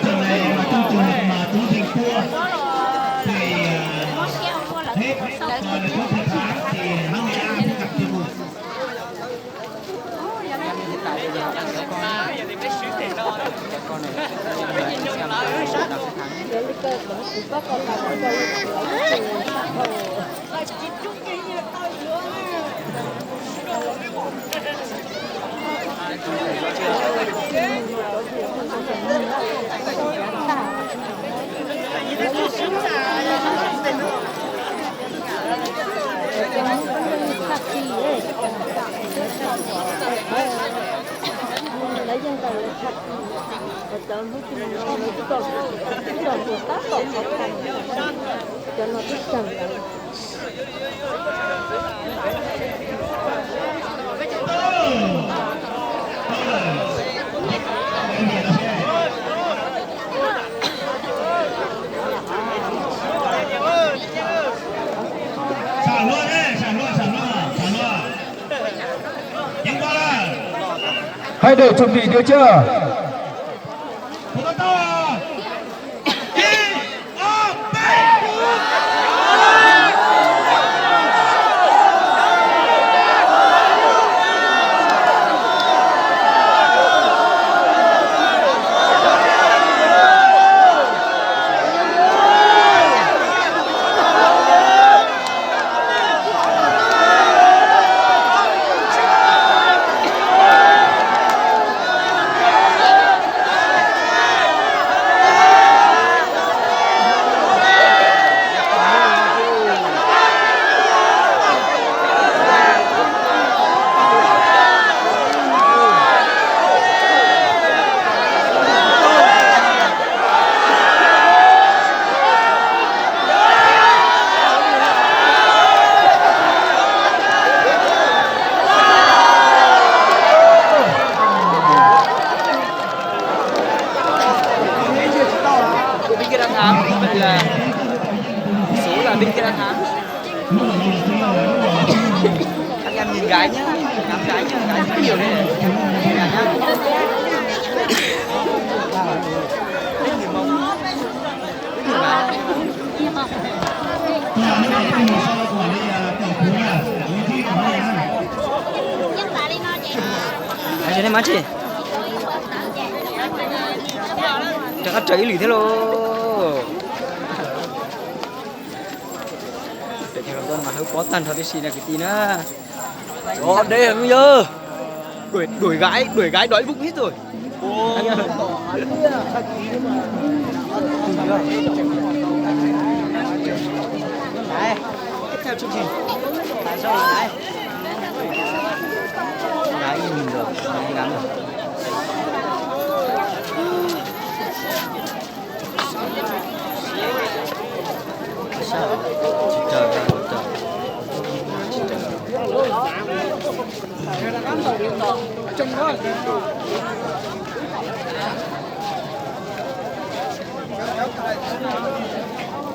Trường này là chương trình mà chú thành cua thì hết rồi là có thể tháng thì hắn Nghệ An gặp chương mục. Hiện tại bây giờ đang có con này xem nào sẽ lấy dân tộc là thật ở tớ với cái mình nó còn của các cậu học hành cho nó thích chẳng Xả luôn đấy, xả luôn. Nhanh qua đây. Hai đội chuẩn bị được chưa? Thủ to to. Bên kia đang hám các em nhìn gái nhá, ngắm gái nhá, gái rất nhiều đây này, gái nhá. Thích người Mông, thích người gái. Anh thấy má chị? Chắc là cháy lì thế lô. Mà hơi có tần thật đi xì là cái tí nữa. Đó, đây là bây giờ đuổi gái đói bụng hết rồi. Đấy, tiếp theo chương trình tại sao đấy gái nhìn được gái ngắm được. Sao chờ ra chờ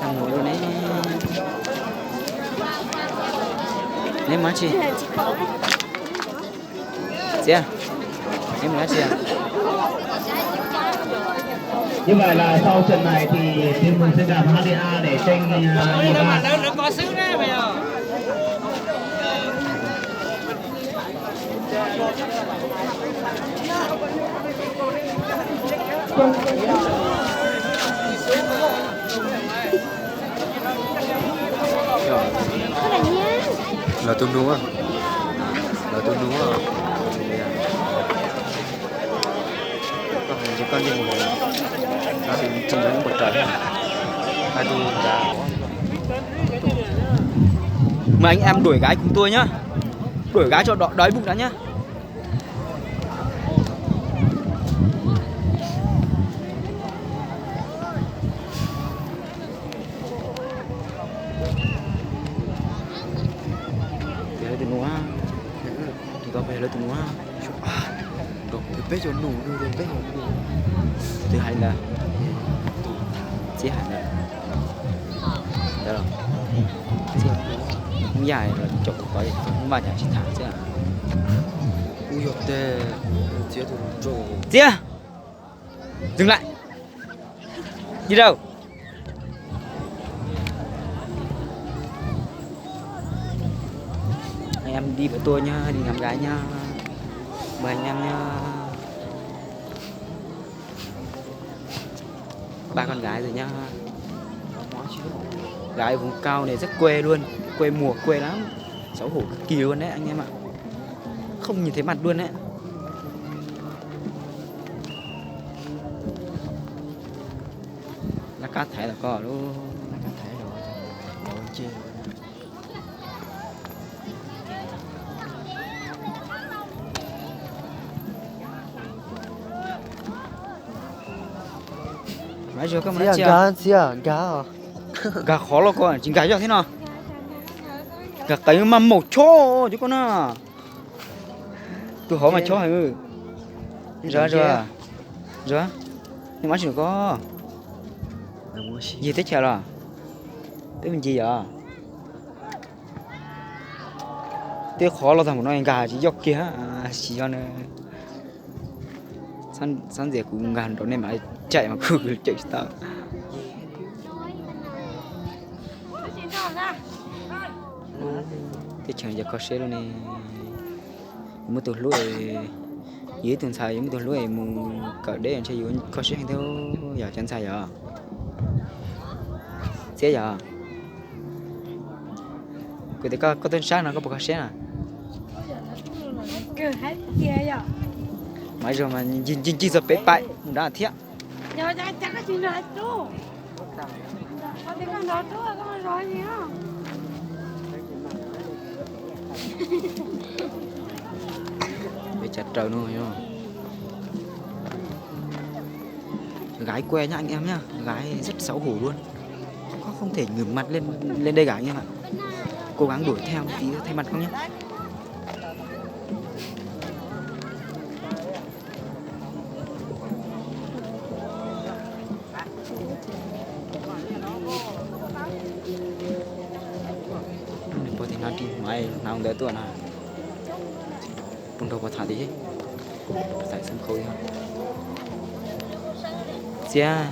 thằng ngồi luôn đấy lên má chị à em má chị à. Như vậy là sau trận này thì team mình sẽ gặp HDA để tranh nó có sức đấy bây giờ. Là tương đúng à? Là tương đúng à? Chỉ con đi một là trình đánh một trận hai tôi đã. Mà anh em đuổi gái cùng tôi nhá, đuổi gái cho đói bụng đã nhá. đây là tụi nó đồ từ bé cho nụ từ bé cho nụ thứ hai là chế hạn này đó rồi không dài là chụp có gì không bao giờ chỉ thả chứ à ui dồi tê chế tụi nó chế dừng lại đi đâu em đi với tôi nhá, đi ngắm gái nhá, mời anh em nhá. 3 con gái rồi nhá. Gái vùng cao này rất quê luôn, quê mùa quê lắm, xấu hổ cực kỳ luôn đấy anh em ạ, không nhìn thấy mặt luôn đấy. Lá cát thấy là có luôn, lá cát thấy rồi, đồ chi. Mấy giờ không nói chuyện gà khó lo con chính gà cho thế nào gà cái mà một chỗ chứ con à tôi hỏi mà chỗ hả ư rồi nhưng mà chỉ có gì thế chả là thế mình gì à thế khó lo thằng nó gà chỉ dọc kia chỉ cho nên san dẻ cũng gà đó nên mà chạy mà cứ chạy tao cái chẳng giờ có xe luôn nè một tuần lúa dưới tuần sau một tuần lúa mù cỡ đấy anh chơi có xe theo giờ chân sai giờ xe giờ cái đấy có tên sáng nào có một xe à mấy giờ mà nhìn giờ bé bại đã thiệt giờ chắc cái chuyện này chú có tiếng con đó chú con rồi gì không bị chặt trời luôn hiểu không? Gái quê nhá anh em nhá, gái rất xấu hổ luôn, không thể ngửa mặt lên đây cả anh em ạ. Cố gắng đuổi theo tí thay mặt không nhá. Nanti mai nào tới tuần à trong đầu có thả đi tại sân khấu ha xe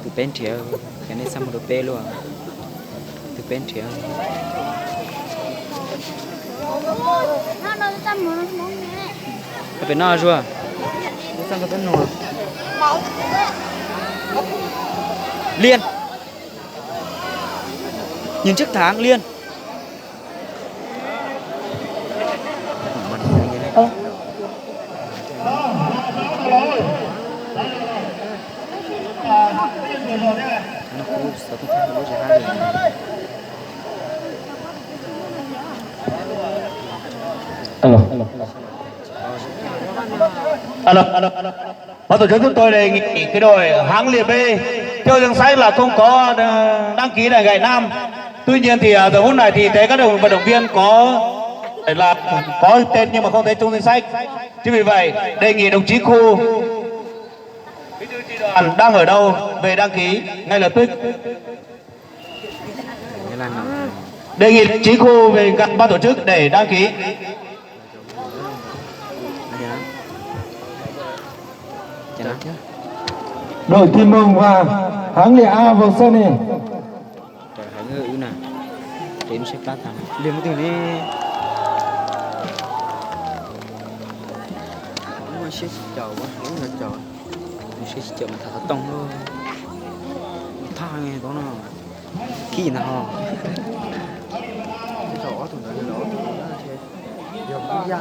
từ bên phía cái này xong một đôi luôn từ bên phía cái bên nào chưa sang cái bên nào Liên nhìn trước tháng Liên alo. Ban tổ chức chúng tôi đề nghị cái đội hãng liệt B theo danh sách là không có đăng ký đại gậy nam. Tuy nhiên thì giờ phút này thì thấy các vận động viên có tên nhưng mà không thấy trong danh sách. Chính vì vậy đề nghị đồng chí khu bí thư chi đoàn đang ở đâu về đăng ký ngay lập tức. Đề nghị đồng chí khu về gặp ban tổ chức để đăng ký. Đội Kim Mông và hãng liệt A vào sân này. Trời hãy ngự nè. Đến sẽ phát thằng. Liền một từ đi. Nó sẽ chầu quá, nó là chầu. Nó sẽ chầu mà thật tông luôn. Tha nghe đó nó. Khi nào. Cái chỗ tụi nó lỗ tụi nó sẽ dòng ra.